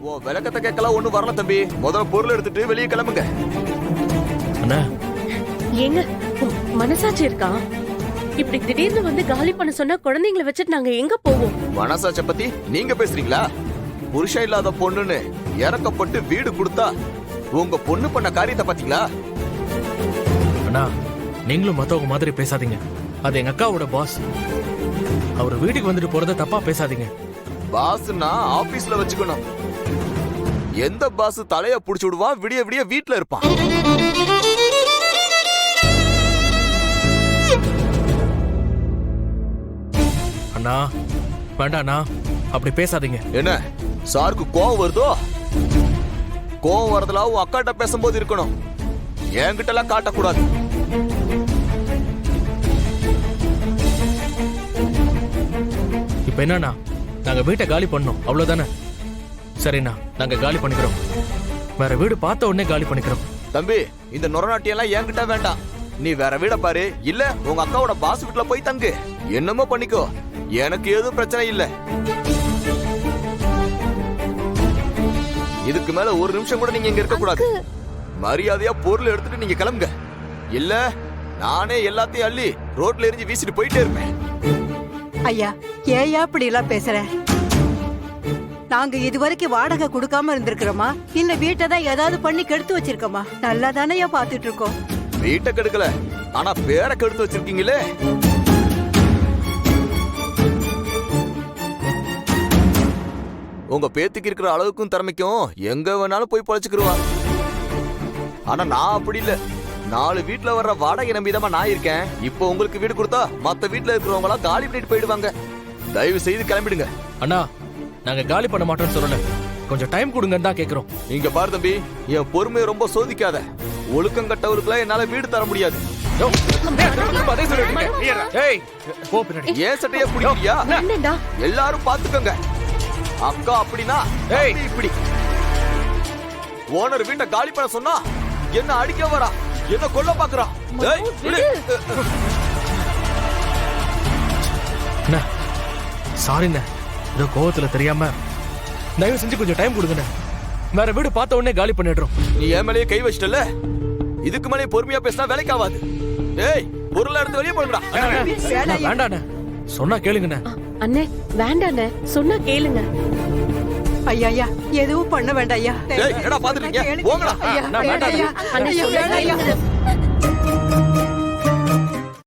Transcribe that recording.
ஓ விளக்கத்தை கேட்கலாம் ஒண்ணும் வரல தம்பி. முதல்ல பொருள் எடுத்துட்டு வெளியே கிளம்புங்க. அண்ணா ஏங்க மனசாட்சி இருக்கா? இப்படி திடீர்னு வந்து காலி பண்ண சொன்னா குழந்தைங்களை வச்சுட்டு நாங்க எங்க போவோம்? மனசாட்ச பத்தி நீங்க பேசுறீங்களா? புருஷன் இல்லாத பொண்ணுன்னு இறக்கப்பட்டு வீடு கொடுத்தா உங்க பொண்ணு பண்ண காரியத்தை பாத்தீங்களா? அண்ணா நீங்களும் மத்தவங்க மாதிரி பேசாதீங்க. அது எங்க அக்காவோட பாஸ். அவர் வீட்டுக்கு வந்துட்டு போறத தப்பா பேசாதீங்க. பாஸ்னா ஆபீஸ்ல வச்சுக்கணும். எந்த பாஸ் தலைய புடிச்சு விடுவான், விடிய விடிய வீட்டுல இருப்பான். அண்ணா வேண்டாண்ணா, அப்படி பேசாதீங்க. என்ன சாருக்கு கோவம் வருதோ? கோவம் வரதுல உன் அக்காட்ட பேசும்போது இருக்கணும், என்கிட்ட எல்லாம் காட்டக்கூடாது. இப்ப என்னண்ணா, நாங்க வீட்டை காலி பண்ணோம் அவ்வளவுதானே? சரிண்ணா, நாங்க காலி பண்ணிக்கிறோம். வேற வீடு பார்த்த உடனே காலி பண்ணிக்கிறோம். தம்பி, இந்த நொரநாட்டியம் எல்லாம் என்கிட்ட வேண்டாம். நீ வேற வீட பாரு, இல்ல உங்க அக்காவோட பாஸ் வீட்டுல போய் தங்கு. என்னமோ பண்ணிக்கோ, எனக்கு எதுவும் பிரச்சனை இல்ல. இதுக்கு மேல ஒரு நிமிஷம் கூட நீங்க இங்க இருக்க கூடாது. மரியாதையா பொருள் எடுத்துட்டு நீங்க கிளம்புங்க. இல்ல நானே எல்லாத்தையும் அள்ளி ரோட்ல எரிஞ்சு வீசிட்டு போயிட்டே இருப்பேன். ஐயா, ஏயா இப்படி எல்லாம் பேசுற? நாங்க இதுவரைக்கும் வாடகை கொடுக்காம இருந்திருக்கிறோமா? இந்த வீட்டை தான் ஏதாவது பண்ணி கெடுத்து வச்சிருக்கோமா? நல்லா தானேயா பாத்துட்டு இருக்கோம். வீட்டை கெடுக்கல, ஆனா பேரை கெடுத்து வச்சிருக்கீங்களே. உங்க பேத்திக்கு இருக்கிற அளவுக்கும் திறமைக்கும் எங்க வேணாலும் போய் பொழைச்சுக்கிருவா. ஆனா நான் அப்படி இல்ல. 4 வீட்டுல வர்ற வாடகை நம்பிதான் நான் இருக்கேன். இப்போ உங்களுக்கு வீடு கொடுத்தா மத்த வீட்டுல இருக்கிறவங்க எல்லாம் காலி பண்ணிட்டு போயிடுவாங்க. தயவு செய்து கிளம்பிடுங்க. அண்ணா நாங்க காலி பண்ண மாட்டோம்னு சொல்லல, கொஞ்சம் டைம் கொடுங்கன்னு தான் கேக்குறோம். நீங்க பாரு தம்பி, என் பொறுமையை ரொம்ப சோதிக்காத. ஒழுக்கம் கட்டவருக்குலாம் என்னால வீடு தர முடியாது. ஏன் சட்டையா பிடிக்கலையா? என்னடா எல்லாரும் பாத்துக்கோங்க. அக்கா அப்படின்னா இப்படி ஓனர் வீட்டை காலி பண்ண சொன்னா என்ன அடிக்க வரா, என்ன கொல்ல பாக்குறா. சாரிண்ண, ஏதோ கோவத்துல தெரியாம. தயவு செஞ்சு கொஞ்சம் டைம் கொடுங்கண்ணே. வேற வீடு பார்த்த உடனே காலி பண்ணிடுறோம். நீ என் மேலேயே கை வச்சிட்டல, இதுக்கு மேலே பொறுமையா பேசினா வேலைக்கு ஆகாது. ஏய், பொருளை எடுத்து வெளியே போடுங்கடா. வேண்டாண்ணே, சொன்னா கேளுங்கண்ணே. அண்ணே வேண்டாண்ணே, சொன்னா கேளுங்க. ஐயா ஐயா, எதுவும் பண்ண வேண்டாம் ஐயா. ஏய், என்னடா பாத்துட்டீங்க? போங்கடா. ஐயா, வேண்டாம். ஐயா, அண்ணே ஐயா, சொன்னா ஐயா. கேளுங்க.